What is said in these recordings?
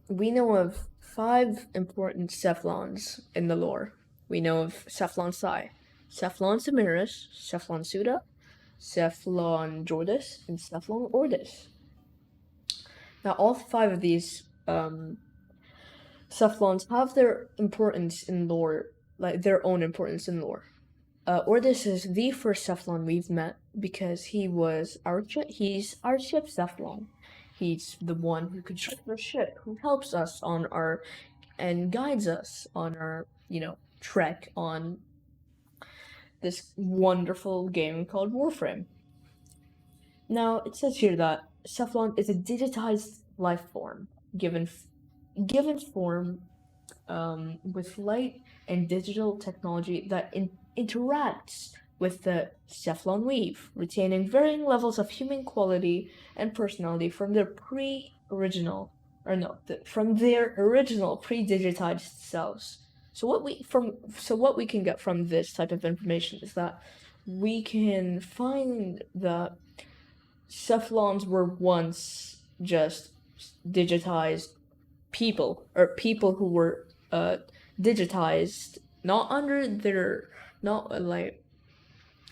we know of 5 important Cephalons in the lore. We know of Cephalon Psi, Cephalon Semiris, Cephalon Suda, Cephalon Jordis, and Cephalon Ordis. Now, all 5 of these Cephalons have their importance in lore, like their own importance in lore. Ordis is the first Cephalon we've met because he's our ship Cephalon. He's the one who constructs our ship, who helps us on our and guides us on our, trek on this wonderful game called Warframe. Now, it says here that Cephalon is a digitized life form, given form with light and digital technology that interacts with the Cephalon weave, retaining varying levels of human quality and personality from their from their original pre-digitized selves. So what we can get from this type of information is that we can find that Cephalons were once just digitized people, or people who were digitized not like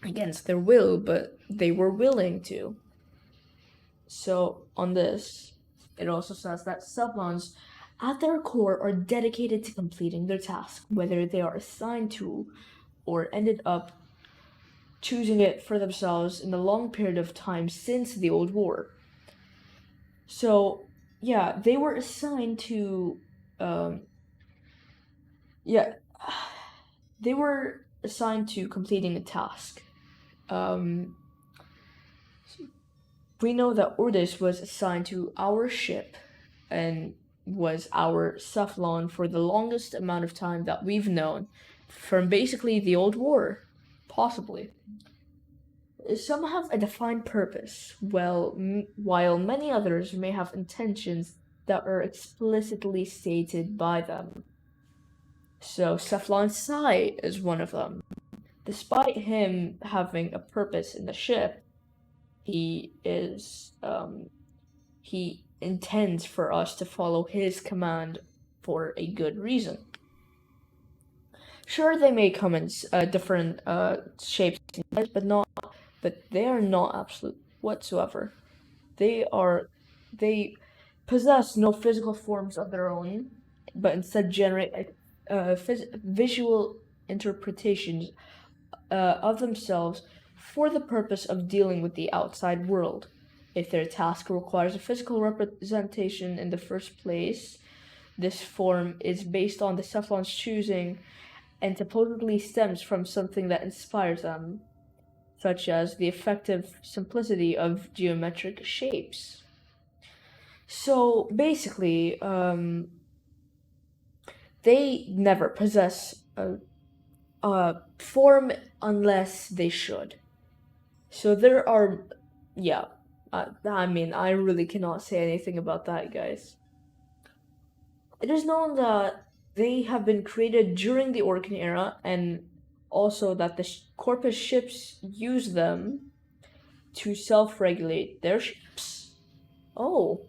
against their will, but they were willing to. So on this, it also says that Cephalons at their core are dedicated to completing their task, whether they are assigned to or ended up choosing it for themselves in the long period of time since the Old War. So, yeah, they were assigned to, yeah, they were assigned to completing a task. We know that Ordis was assigned to our ship and was our Cephalon for the longest amount of time that we've known, from basically the Old War, possibly. Some have a defined purpose, while many others may have intentions that are explicitly stated by them. So Cephalon Psi is one of them. Despite him having a purpose in the ship, he intends for us to follow his command for a good reason. Sure, they may come in different shapes, but they are not absolute whatsoever. They possess no physical forms of their own, but instead generate visual interpretations of themselves for the purpose of dealing with the outside world. If their task requires a physical representation in the first place, this form is based on the Cephalon's choosing and supposedly stems from something that inspires them, such as the effective simplicity of geometric shapes. So basically, they never possess a form unless they should. So there are, yeah, I really cannot say anything about that, guys. It is known that they have been created during the Orcan era, and also that the Corpus ships use them to self-regulate their ships. Oh,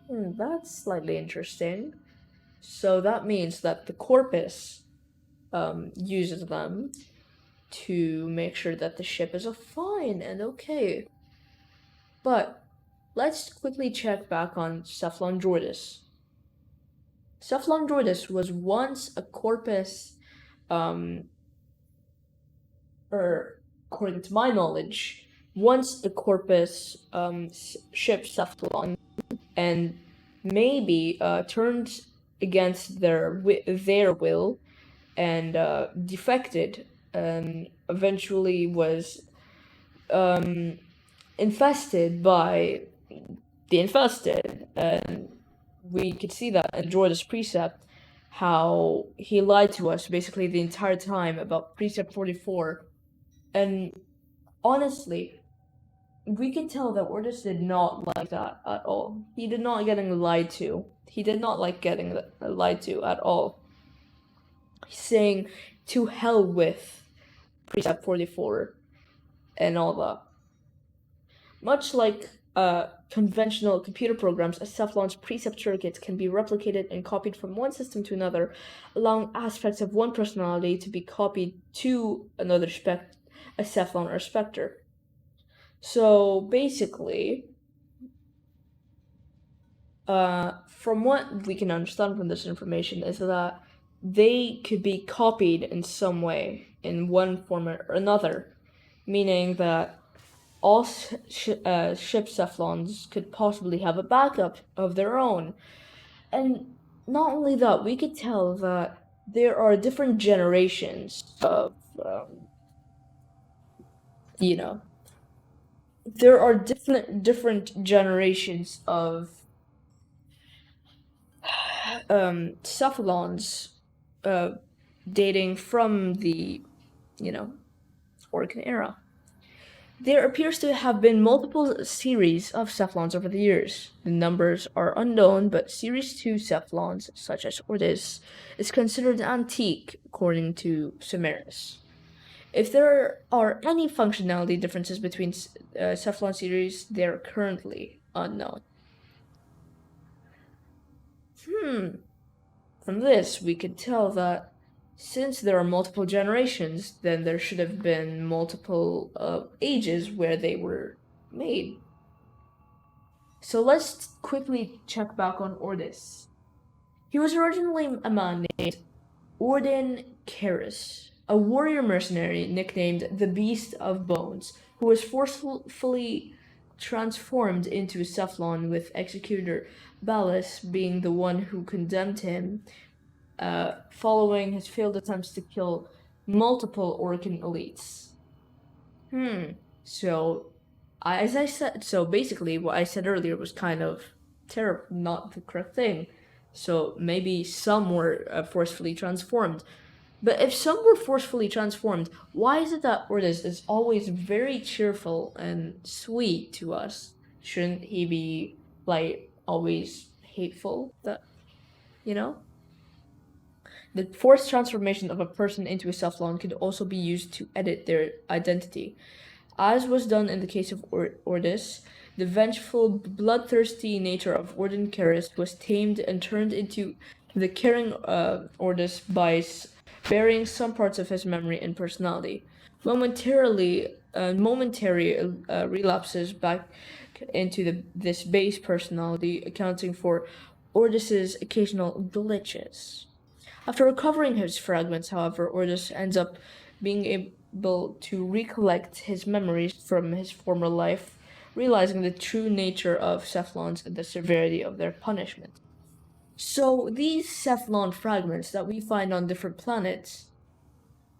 that's slightly interesting. So that means that the Corpus uses them to make sure that the ship is fine and okay. But let's quickly check back on Cephalon Jordis. Cephalon Jordis was once a Corpus, or according to my knowledge, once a Corpus ship Cephalon, and maybe turned against their will and defected, and eventually was infested by the infested. And we could see that in Jordan's precept, how he lied to us basically the entire time about precept 44. And honestly, we can tell that Ordis did not like that at all. He did not getting lied to. He did not like getting lied to at all. He's saying, to hell with precept 44 and all that. Much like conventional computer programs, a Cephalon's precept circuits can be replicated and copied from one system to another, allowing aspects of one personality to be copied to another a Cephalon or specter. So basically, from what we can understand from this information is that they could be copied in some way, in one form or another, meaning that all ship Cephalons could possibly have a backup of their own. And not only that, we could tell that there are different generations of, you know, there are different generations of Cephalons dating from the, Orcan era. There appears to have been multiple series of Cephalons over the years. The numbers are unknown, but Series 2 Cephalons, such as Ordis, is considered antique according to Sumerus. If there are any functionality differences between Cephalon series, they are currently unknown. From this, we could tell that since there are multiple generations, then there should have been multiple ages where they were made. So let's quickly check back on Ordis. He was originally a man named Orden Karis, a warrior mercenary nicknamed the Beast of Bones, who was forcefully transformed into a Cephalon, with Executor Ballas being the one who condemned him, following his failed attempts to kill multiple Orcan elites. So, as I said, so basically what I said earlier was kind of terrible, not the correct thing. So maybe some were forcefully transformed. But if some were forcefully transformed, why is it that Ordis is always very cheerful and sweet to us? Shouldn't he be, like, always hateful? The forced transformation of a person into a Cephalon could also be used to edit their identity. As was done in the case of Ordis, the vengeful, bloodthirsty nature of Orden Karis was tamed and turned into the caring Ordis by burying some parts of his memory and personality. Momentary relapses back into this base personality, accounting for Ordis's occasional glitches. After recovering his fragments, however, Ordis ends up being able to recollect his memories from his former life, realizing the true nature of Cephalons and the severity of their punishment. So these Cephalon fragments that we find on different planets,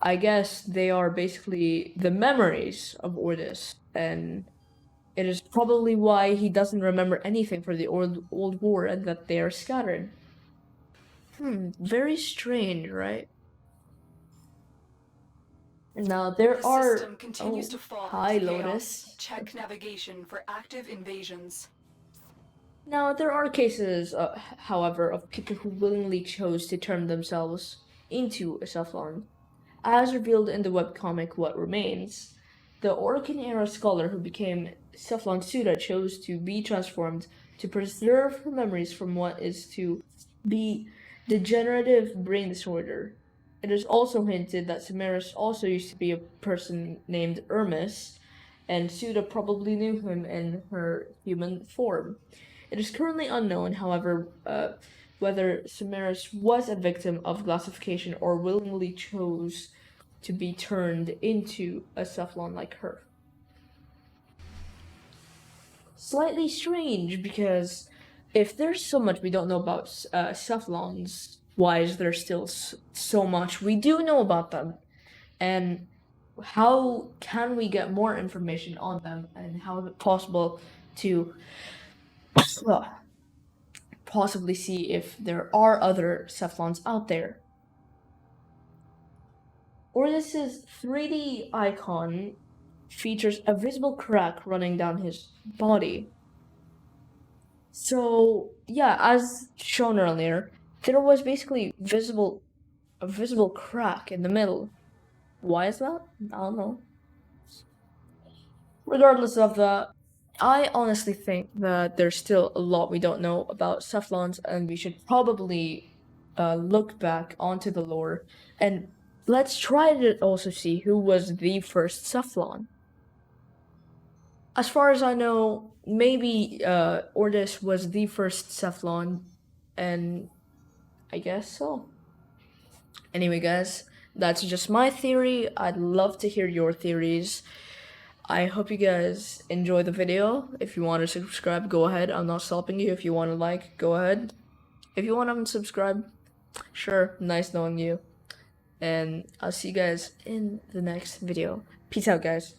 I guess they are basically the memories of Ordis, and it is probably why he doesn't remember anything for the old war and that they are scattered. Very strange, right? Now there The are. system continues to fall Hi, into chaos. Lotus. Check navigation for active invasions. Now there are cases, however, of people who willingly chose to turn themselves into a Cephalon. As revealed in the webcomic What Remains, the Orcan era scholar who became Cephalon Suda chose to be transformed to preserve her memories from what is to be degenerative brain disorder. It is also hinted that Samaris also used to be a person named Hermes, and Suda probably knew him in her human form. It is currently unknown, however, whether Samaris was a victim of glassification or willingly chose to be turned into a Cephalon like her. Slightly strange, because if there's so much we don't know about Cephalons, why is there still so much we do know about them? And how can we get more information on them? And how is it possible to possibly see if there are other Cephalons out there? Ordis's 3D icon features a visible crack running down his body. So, yeah, as shown earlier, there was basically a visible crack in the middle. Why is that? I don't know. Regardless of that, I honestly think that there's still a lot we don't know about Cephalons, and we should probably look back onto the lore, and let's try to also see who was the first Cephalon. As far as I know, maybe Ordis was the first Cephalon, and I guess so. Anyway, guys, that's just my theory. I'd love to hear your theories. I hope you guys enjoy the video. If you want to subscribe, go ahead. I'm not stopping you. If you want to like, go ahead. If you want to unsubscribe, sure. Nice knowing you. And I'll see you guys in the next video. Peace out, guys.